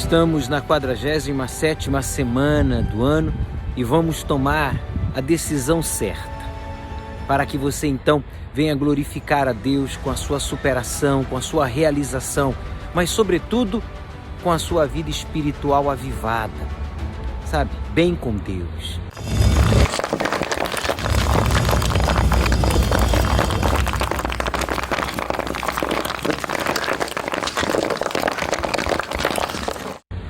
Estamos na 47ª semana do ano e vamos tomar a decisão certa para que você então venha glorificar a Deus com a sua superação, com a sua realização, mas sobretudo com a sua vida espiritual avivada, sabe? Bem com Deus.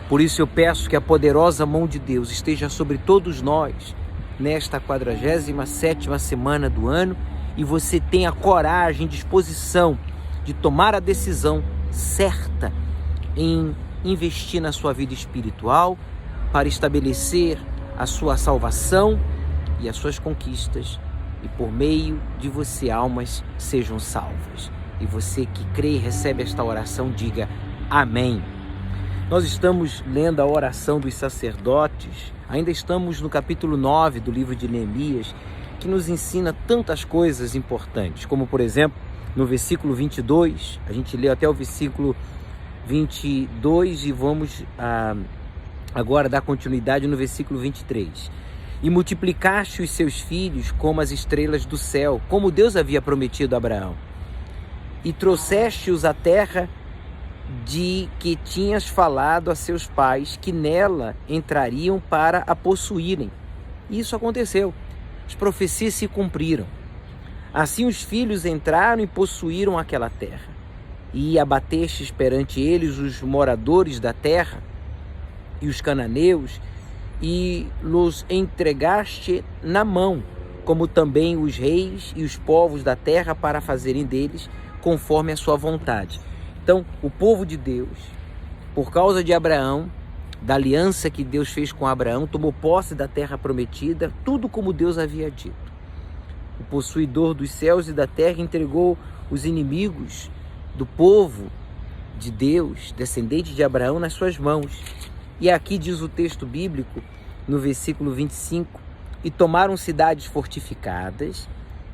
Por isso eu peço que a poderosa mão de Deus esteja sobre todos nós nesta 47ª semana do ano e você tenha coragem, disposição de tomar a decisão certa em investir na sua vida espiritual para estabelecer a sua salvação e as suas conquistas e por meio de você almas sejam salvas. E você que crê e recebe esta oração, diga amém. Nós estamos lendo a oração dos sacerdotes, ainda estamos no capítulo 9 do livro de Neemias, que nos ensina tantas coisas importantes, como por exemplo, no versículo 22, a gente lê até o versículo 22 e vamos agora dar continuidade no versículo 23. E multiplicaste os seus filhos como as estrelas do céu, como Deus havia prometido a Abraão, e trouxeste-os à terra de que tinhas falado a seus pais que nela entrariam para a possuírem. E isso aconteceu. As profecias se cumpriram. Assim os filhos entraram e possuíram aquela terra. E abatestes perante eles os moradores da terra e os cananeus e los entregaste na mão, como também os reis e os povos da terra para fazerem deles conforme a sua vontade. Então, o povo de Deus, por causa de Abraão, da aliança que Deus fez com Abraão, tomou posse da terra prometida, tudo como Deus havia dito. O possuidor dos céus e da terra entregou os inimigos do povo de Deus, descendente de Abraão, nas suas mãos. E aqui diz o texto bíblico, no versículo 25, e tomaram cidades fortificadas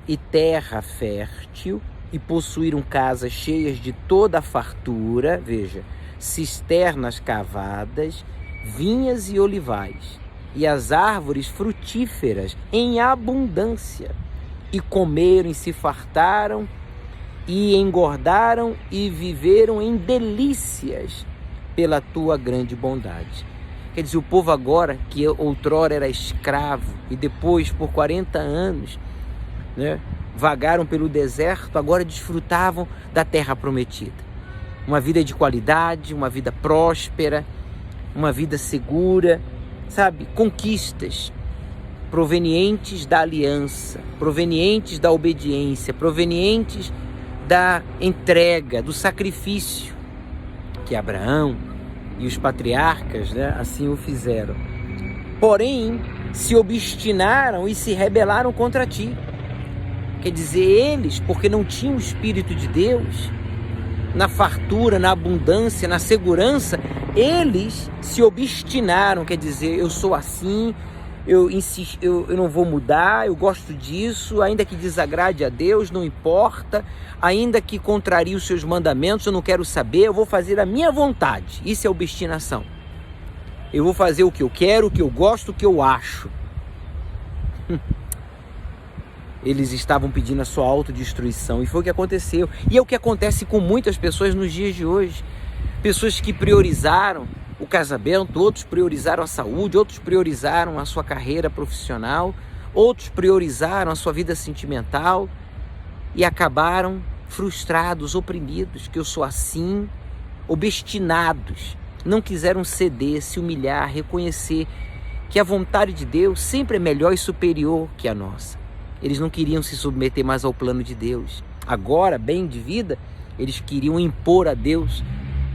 e terra fértil, e possuíram casas cheias de toda a fartura, veja, cisternas cavadas, vinhas e olivais, e as árvores frutíferas em abundância, e comeram e se fartaram, e engordaram e viveram em delícias pela tua grande bondade. Quer dizer, o povo agora, que outrora era escravo, e depois por 40 anos, vagaram pelo deserto, agora desfrutavam da terra prometida. Uma vida de qualidade, uma vida próspera, uma vida segura, sabe? Conquistas provenientes da aliança, provenientes da obediência, provenientes da entrega, do sacrifício que Abraão e os patriarcas, assim o fizeram. Porém, se obstinaram e se rebelaram contra ti. Quer dizer, eles, porque não tinham o Espírito de Deus, na fartura, na abundância, na segurança, eles se obstinaram, quer dizer, eu sou assim, eu insisto, eu não vou mudar, eu gosto disso, ainda que desagrade a Deus, não importa, ainda que contrarie os seus mandamentos, eu não quero saber, eu vou fazer a minha vontade. Isso é obstinação. Eu vou fazer o que eu quero, o que eu gosto, o que eu acho. Eles estavam pedindo a sua autodestruição e foi o que aconteceu. E é o que acontece com muitas pessoas nos dias de hoje. Pessoas que priorizaram o casamento, outros priorizaram a saúde, outros priorizaram a sua carreira profissional, outros priorizaram a sua vida sentimental e acabaram frustrados, oprimidos, que eu sou assim, obstinados. Não quiseram ceder, se humilhar, reconhecer que a vontade de Deus sempre é melhor e superior que a nossa. Eles não queriam se submeter mais ao plano de Deus. Agora, bem de vida, eles queriam impor a Deus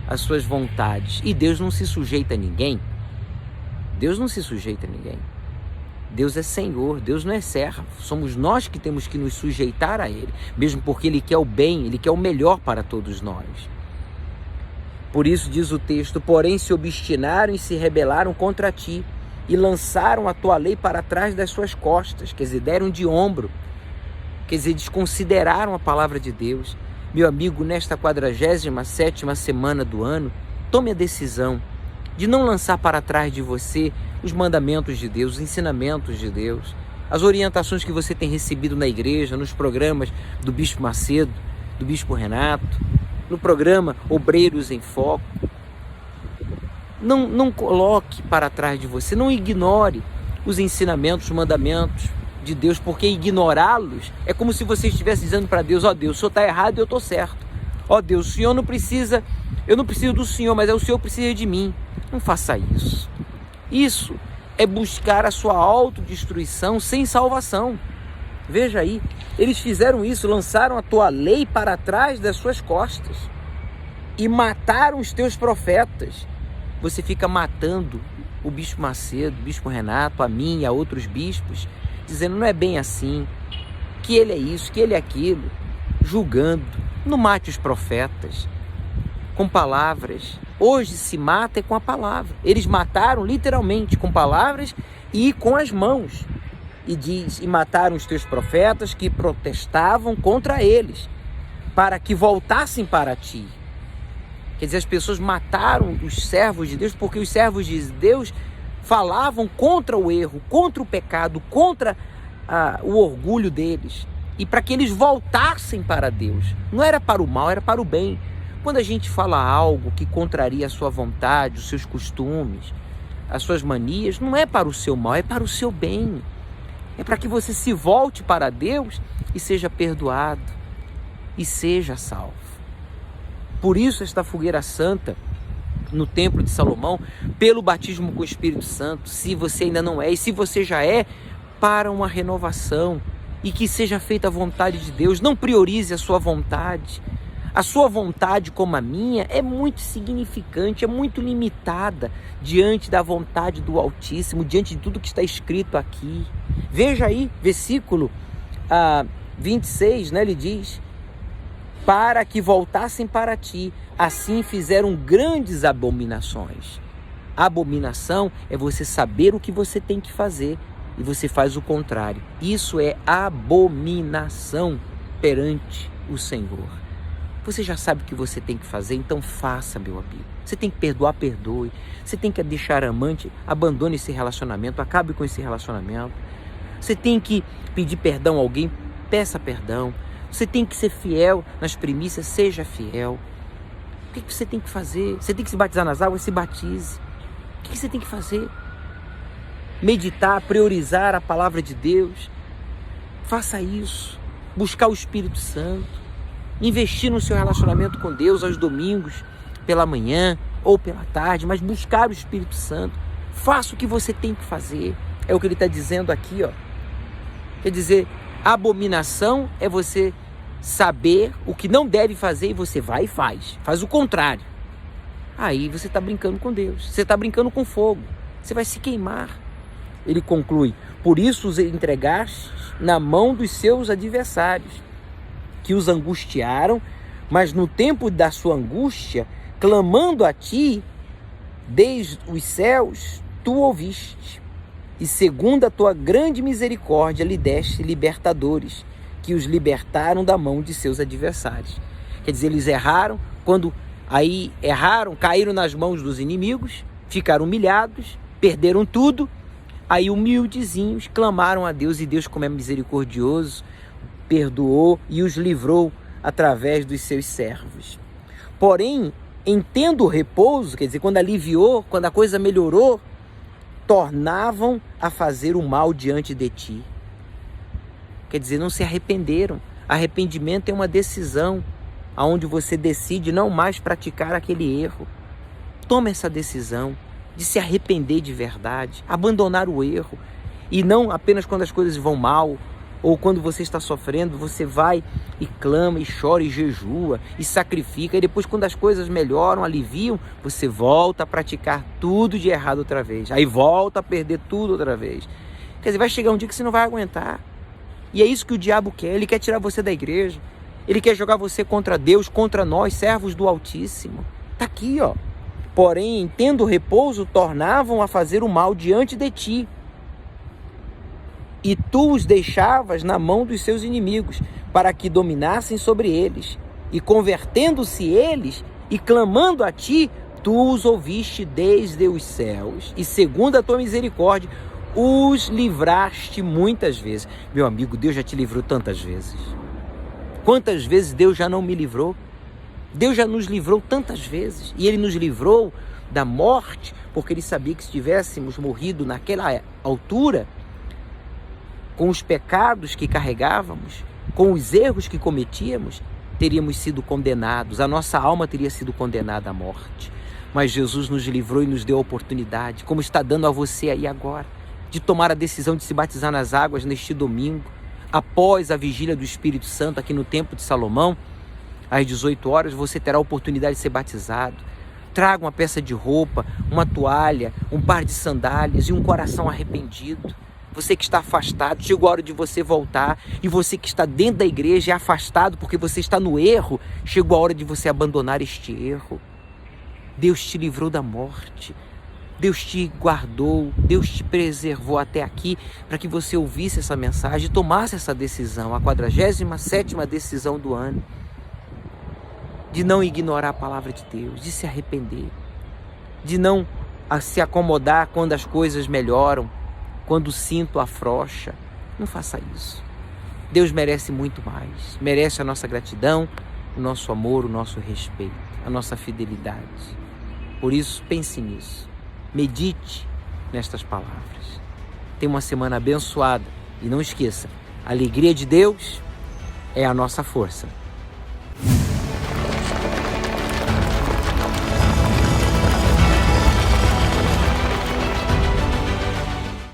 as suas vontades. E Deus não se sujeita a ninguém. Deus não se sujeita a ninguém. Deus é Senhor, Deus não é servo. Somos nós que temos que nos sujeitar a Ele, mesmo porque Ele quer o bem, Ele quer o melhor para todos nós. Por isso diz o texto, porém se obstinaram e se rebelaram contra ti, e lançaram a tua lei para trás das suas costas, quer dizer, deram de ombro, quer dizer, desconsideraram a palavra de Deus. Meu amigo, nesta 47ª semana do ano, tome a decisão de não lançar para trás de você os mandamentos de Deus, os ensinamentos de Deus, as orientações que você tem recebido na igreja, nos programas do Bispo Macedo, do Bispo Renato, no programa Obreiros em Foco. Não coloque para trás de você, não ignore os ensinamentos, os mandamentos de Deus, porque ignorá-los é como se você estivesse dizendo para Deus: ó Deus, o Senhor está errado e eu estou certo. Ó Deus, o Senhor não precisa, eu não preciso do Senhor, mas o Senhor precisa de mim. Não faça isso. Isso é buscar a sua autodestruição sem salvação. Veja aí, eles fizeram isso, lançaram a tua lei para trás das suas costas e mataram os teus profetas. Você fica matando o Bispo Macedo, o Bispo Renato, a mim e a outros bispos, dizendo não é bem assim, que ele é isso, que ele é aquilo, julgando. Não mate os profetas com palavras. Hoje se mata é com a palavra. Eles mataram literalmente com palavras e com as mãos. E diz, e mataram os teus profetas que protestavam contra eles, para que voltassem para ti. Quer dizer, as pessoas mataram os servos de Deus porque os servos de Deus falavam contra o erro, contra o pecado, contra o orgulho deles. E para que eles voltassem para Deus. Não era para o mal, era para o bem. Quando a gente fala algo que contraria a sua vontade, os seus costumes, as suas manias, não é para o seu mal, é para o seu bem. É para que você se volte para Deus e seja perdoado e seja salvo. Por isso esta fogueira santa no Templo de Salomão, pelo batismo com o Espírito Santo, se você ainda não é, e se você já é, para uma renovação, e que seja feita a vontade de Deus. Não priorize a sua vontade. A sua vontade, como a minha, é muito significante, é muito limitada diante da vontade do Altíssimo, diante de tudo que está escrito aqui. Veja aí, versículo 26, né, ele diz: para que voltassem para ti, assim fizeram grandes abominações. Abominação é você saber o que você tem que fazer e você faz o contrário. Isso é abominação perante o Senhor. Você já sabe o que você tem que fazer, então faça, meu amigo. Você tem que perdoar, perdoe. Você tem que deixar amante, abandone esse relacionamento, acabe com esse relacionamento. Você tem que pedir perdão a alguém, peça perdão. Você tem que ser fiel nas primícias, seja fiel. O que você tem que fazer? Você tem que se batizar nas águas, se batize. O que você tem que fazer? Meditar, priorizar a palavra de Deus. Faça isso. Buscar o Espírito Santo. Investir no seu relacionamento com Deus aos domingos, pela manhã ou pela tarde, mas buscar o Espírito Santo. Faça o que você tem que fazer. É o que ele está dizendo aqui, ó. Quer dizer, abominação é você saber o que não deve fazer e você vai e faz. Faz o contrário. Aí você está brincando com Deus. Você está brincando com fogo. Você vai se queimar. Ele conclui: por isso os entregaste na mão dos seus adversários, que os angustiaram, mas no tempo da sua angústia, clamando a ti, desde os céus, tu ouviste. E segundo a tua grande misericórdia, lhe deste libertadores, que os libertaram da mão de seus adversários. Quer dizer, eles erraram, quando aí erraram, caíram nas mãos dos inimigos, ficaram humilhados, perderam tudo. Aí humildezinhos clamaram a Deus, e Deus, como é misericordioso, perdoou e os livrou através dos seus servos. Porém, em tendo repouso, quer dizer, quando aliviou, quando a coisa melhorou, tornavam a fazer o mal diante de ti. Quer dizer, não se arrependeram. Arrependimento é uma decisão, onde você decide não mais praticar aquele erro. Toma essa decisão de se arrepender de verdade, abandonar o erro, e não apenas quando as coisas vão mal, ou quando você está sofrendo, você vai e clama, e chora, e jejua, e sacrifica, e depois quando as coisas melhoram, aliviam, você volta a praticar tudo de errado outra vez, aí volta a perder tudo outra vez. Quer dizer, vai chegar um dia que você não vai aguentar, e é isso que o diabo quer. Ele quer tirar você da igreja, ele quer jogar você contra Deus, contra nós, servos do Altíssimo. Está aqui, ó. Porém, tendo repouso, tornavam a fazer o mal diante de ti, e tu os deixavas na mão dos seus inimigos, para que dominassem sobre eles. E convertendo-se eles e clamando a ti, tu os ouviste desde os céus e segundo a tua misericórdia os livraste muitas vezes. Meu amigo, Deus já te livrou tantas vezes. Quantas vezes Deus já não me livrou? Deus já nos livrou tantas vezes. E Ele nos livrou da morte, porque Ele sabia que se tivéssemos morrido naquela altura, com os pecados que carregávamos, com os erros que cometíamos, teríamos sido condenados. A nossa alma teria sido condenada à morte. Mas Jesus nos livrou e nos deu a oportunidade, como está dando a você aí agora, de tomar a decisão de se batizar nas águas neste domingo, após a vigília do Espírito Santo aqui no Templo de Salomão. Às 18 horas você terá a oportunidade de ser batizado. Traga uma peça de roupa, uma toalha, um par de sandálias e um coração arrependido. Você que está afastado, chegou a hora de você voltar. E você que está dentro da igreja e afastado porque você está no erro, chegou a hora de você abandonar este erro. Deus te livrou da morte. Deus te guardou, Deus te preservou até aqui para que você ouvisse essa mensagem e tomasse essa decisão, a 47ª decisão do ano, de não ignorar a palavra de Deus, de se arrepender, de não se acomodar quando as coisas melhoram, quando o cinto afrouxa. Não faça isso. Deus merece muito mais, merece a nossa gratidão, o nosso amor, o nosso respeito, a nossa fidelidade. Por isso, pense nisso. Medite nestas palavras. Tenha uma semana abençoada. E não esqueça, a alegria de Deus é a nossa força.